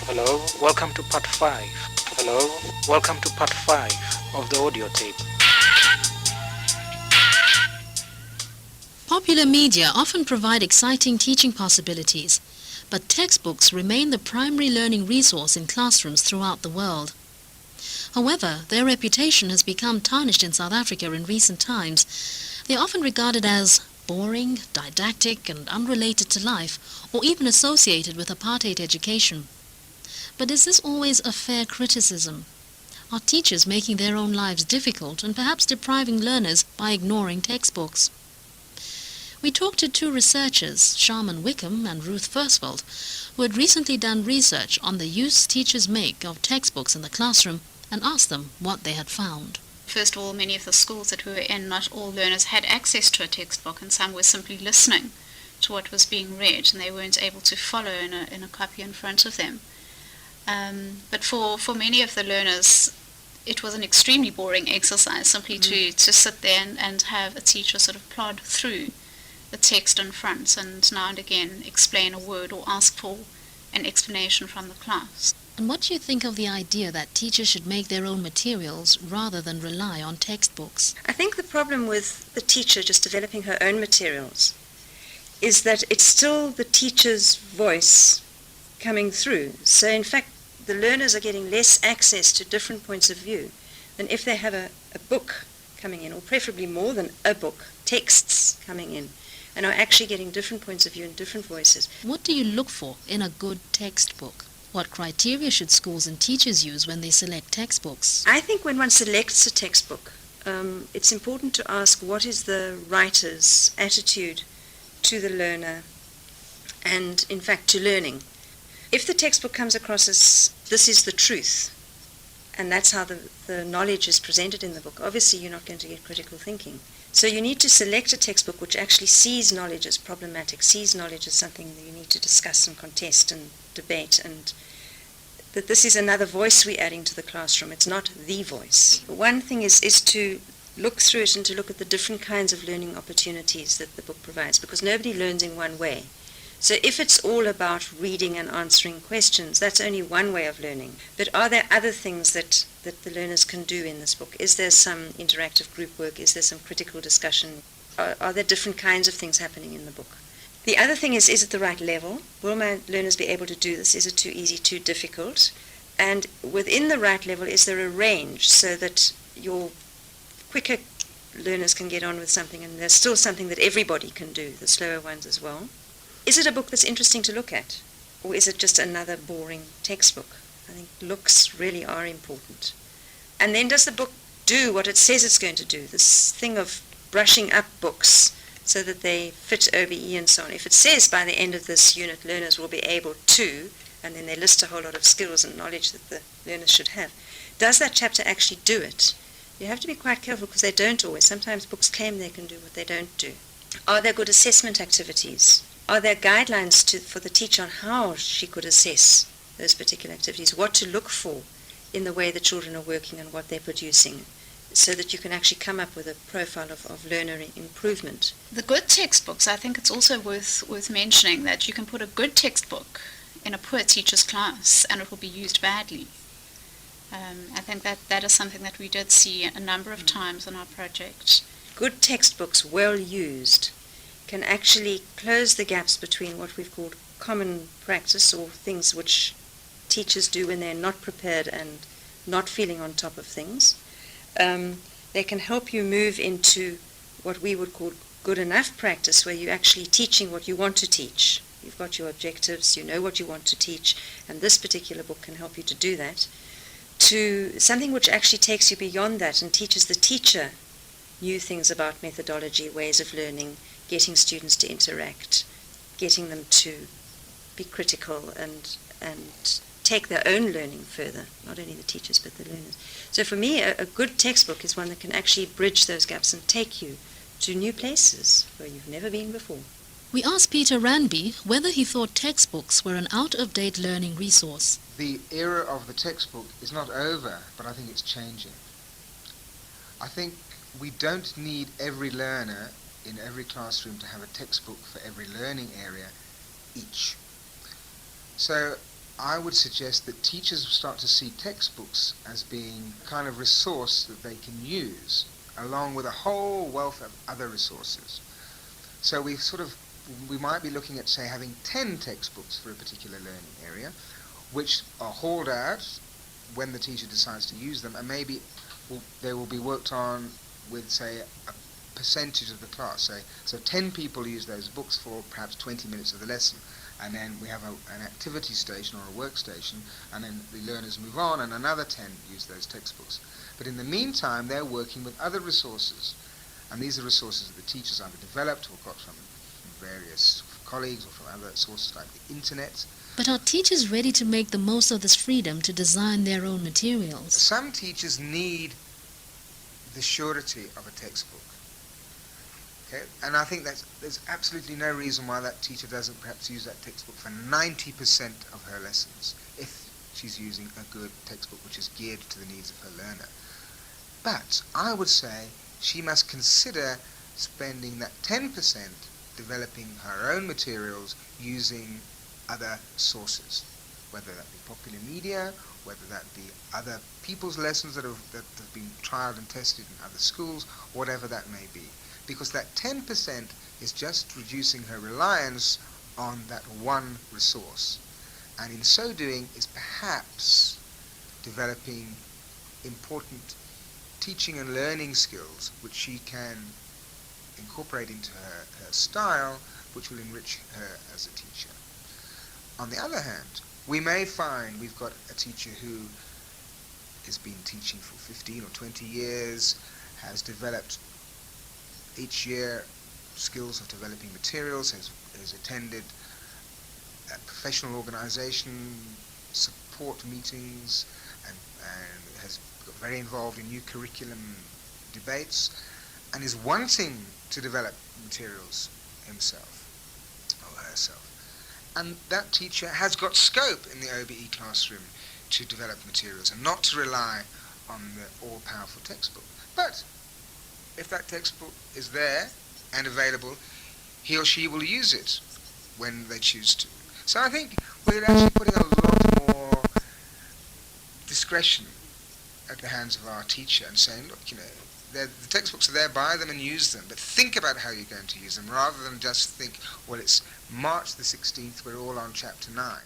Hello, welcome to part 5. Hello, welcome to part 5 of the audio tape. Popular media often provide exciting teaching possibilities, but textbooks remain the primary learning resource in classrooms throughout the world. However, their reputation has become tarnished in South Africa in recent times. They are often regarded as boring, didactic and unrelated to life, or even associated with apartheid education. But is this always a fair criticism? Are teachers making their own lives difficult and perhaps depriving learners by ignoring textbooks? We talked to two researchers, Sharman Wickham and Ruth Versfeld, who had recently done research on the use teachers make of textbooks in the classroom and asked them what they had found. First of all, many of the schools that we were in, not all learners had access to a textbook, and some were simply listening to what was being read, and they weren't able to follow in a copy in front of them. But for many of the learners, it was an extremely boring exercise simply to sit there and have a teacher sort of plod through the text in front and now and again explain a word or ask for an explanation from the class. And what do you think of the idea that teachers should make their own materials rather than rely on textbooks? I think the problem with the teacher just developing her own materials is that it's still the teacher's voice coming through. So in fact, the learners are getting less access to different points of view than if they have a book coming in, or preferably more than a book, texts coming in, and are actually getting different points of view and different voices. What do you look for in a good textbook? What criteria should schools and teachers use when they select textbooks? I think when one selects a textbook, it's important to ask what is the writer's attitude to the learner and, in fact, to learning. If the textbook comes across as this is the truth, and that's how the knowledge is presented in the book, obviously you're not going to get critical thinking. So you need to select a textbook which actually sees knowledge as problematic, sees knowledge as something that you need to discuss and contest and debate, and that this is another voice we're adding to the classroom. It's not the voice. One thing is to look through it and to look at the different kinds of learning opportunities that the book provides, because nobody learns in one way. So if it's all about reading and answering questions, that's only one way of learning. But are there other things that the learners can do in this book? Is there some interactive group work? Is there some critical discussion? Are there different kinds of things happening in the book? The other thing is it the right level? Will my learners be able to do this? Is it too easy, too difficult? And within the right level, is there a range so that your quicker learners can get on with something and there's still something that everybody can do, the slower ones as well? Is it a book that's interesting to look at? Or is it just another boring textbook? I think looks really are important. And then does the book do what it says it's going to do? This thing of brushing up books so that they fit OBE and so on. If it says by the end of this unit learners will be able to, and then they list a whole lot of skills and knowledge that the learners should have, does that chapter actually do it? You have to be quite careful because they don't always. Sometimes books claim they can do what they don't do. Are there good assessment activities? Are there guidelines for the teacher on how she could assess those particular activities, what to look for in the way the children are working and what they're producing, so that you can actually come up with a profile of learner improvement? The good textbooks, I think it's also worth mentioning that you can put a good textbook in a poor teacher's class and it will be used badly. I think that is something that we did see a number of times in our project. Good textbooks, well used, can actually close the gaps between what we've called common practice, or things which teachers do when they're not prepared and not feeling on top of things. They can help you move into what we would call good enough practice, where you're actually teaching what you want to teach. You've got your objectives, you know what you want to teach, and this particular book can help you to do that, to something which actually takes you beyond that and teaches the teacher new things about methodology, ways of learning, getting students to interact, getting them to be critical and take their own learning further, not only the teachers but the learners. So for me, a good textbook is one that can actually bridge those gaps and take you to new places where you've never been before. We asked Peter Ranby whether he thought textbooks were an out-of-date learning resource. The era of the textbook is not over, but I think it's changing. I think we don't need every learner in every classroom to have a textbook for every learning area each. So I would suggest that teachers start to see textbooks as being a kind of resource that they can use, along with a whole wealth of other resources. So we might be looking at, say, having 10 textbooks for a particular learning area, which are hauled out when the teacher decides to use them, and maybe they will be worked on with, say, a percentage of the class. So 10 people use those books for perhaps 20 minutes of the lesson, and then we have an activity station or a workstation, and then the learners move on, and another 10 use those textbooks. But in the meantime, they're working with other resources, and these are resources that the teachers either developed or got from various colleagues or from other sources like the internet. But are teachers ready to make the most of this freedom to design their own materials? Some teachers need the surety of a textbook. Okay? And I think there's absolutely no reason why that teacher doesn't perhaps use that textbook for 90% of her lessons, if she's using a good textbook which is geared to the needs of her learner. But I would say she must consider spending that 10% developing her own materials using other sources, whether that be popular media, whether that be other people's lessons that have been trialed and tested in other schools, whatever that may be. Because that 10% is just reducing her reliance on that one resource. And in so doing is perhaps developing important teaching and learning skills which she can incorporate into her style, which will enrich her as a teacher. On the other hand, we may find we've got a teacher who has been teaching for 15 or 20 years, has developed each year skills of developing materials, has attended professional organization support meetings, and has got very involved in new curriculum debates, and is wanting to develop materials himself or herself. And that teacher has got scope in the OBE classroom to develop materials and not to rely on the all-powerful textbook. But if that textbook is there and available, he or she will use it when they choose to. So I think we're actually putting a lot more discretion at the hands of our teacher and saying, look, the textbooks are there, buy them and use them, but think about how you're going to use them rather than just think, well, it's March the 16th, we're all on chapter 9.